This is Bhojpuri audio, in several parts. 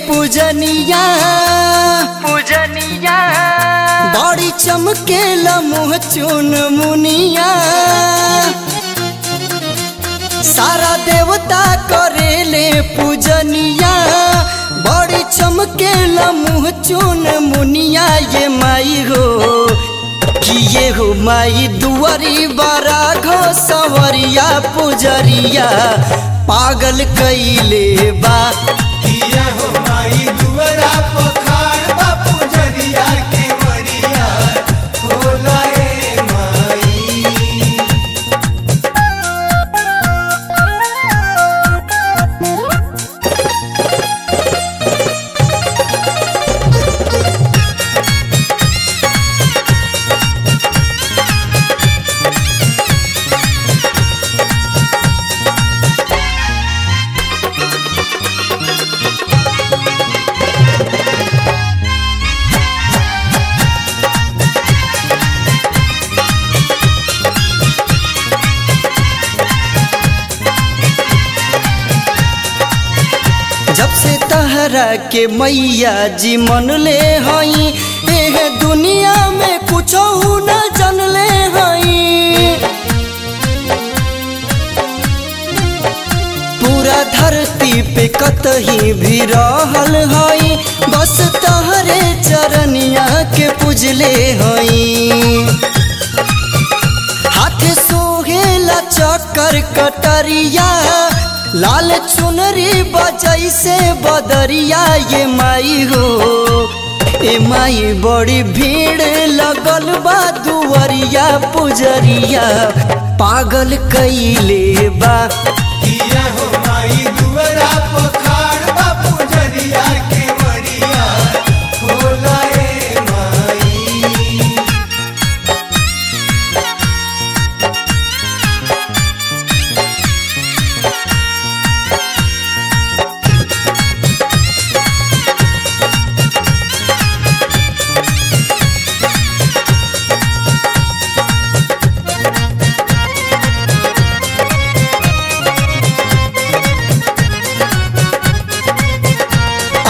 पूजनिया पूजनिया बड़ी चमकेला मुँह चुन मुनिया सारा देवता करेले पूजनिया बड़ी चमकेला मुँह चुन मुनिया ये माई हो कि ये हो माई दुआरी बारा घो सवरिया पुजरिया पागल कइले बा किया हो माई दुआरा पखार बा पुजरिया के मरिया होला ए माई। जब से तहरा के मैया जी मन ले हई एह दुनिया में कुछ न जनले हई पूरा धरती पे कतही भी रहल हई बस तहरे चरनिया के पूजले हई हाथ सोहेला चक्कर कटरिया लाल चुनरी बजई से बदरिया ये माई हो ए माई बड़ी भीड़ लगल बा दुआरिया पुजरिया पागल कइले बा किया हो माई दुआरा पखार बा पुजरिया के मरिया होला ए माई।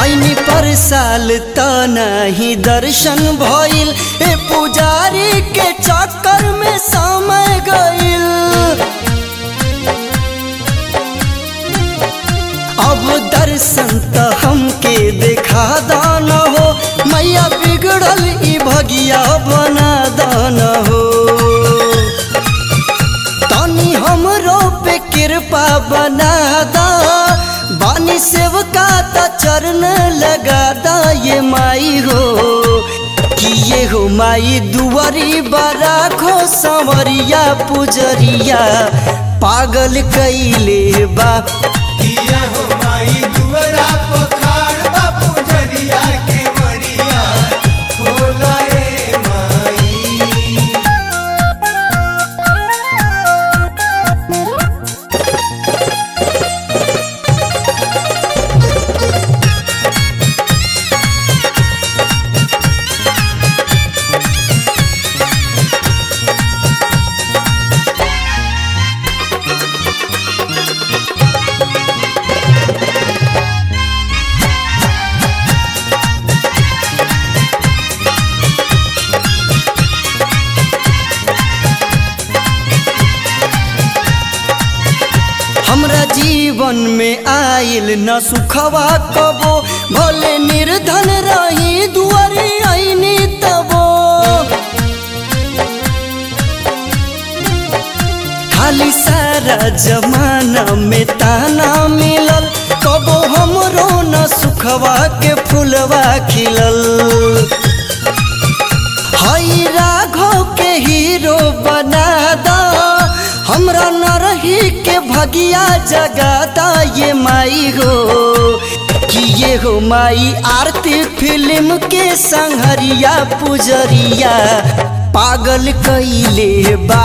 ऐनी पर साल त नहीं दर्शन भइल ए पुजारी के चक्कर में समय गइल अब दर्शन त हमके देखा दान हो मैया बिगड़ल ई भगिया बना दान हो तनी हमरो पे कृपा बना दा बानी सेवका त चरण लगा दा ये माई हो कि ये हो माई दुआरी बारा खो संवरिया पुजरिया पागल कइले बा किया हो माई दुआरा पखार बा पुजरिया के मरिया होला ए माई। हमरा जीवन में आइल न सुखवा कबो भले निर्धन रही दुआरी आईनी तबो खाली सारा जमाना में ताना मिलल कबो हमरो न सुखवा के फूलवा खिलल हई राघव के हीरो बना दा हमरा न रही के भगिया जगाता ये माई हो कि ये हो माई आरती फिल्म के संहरिया पुजरिया पागल कइले बा।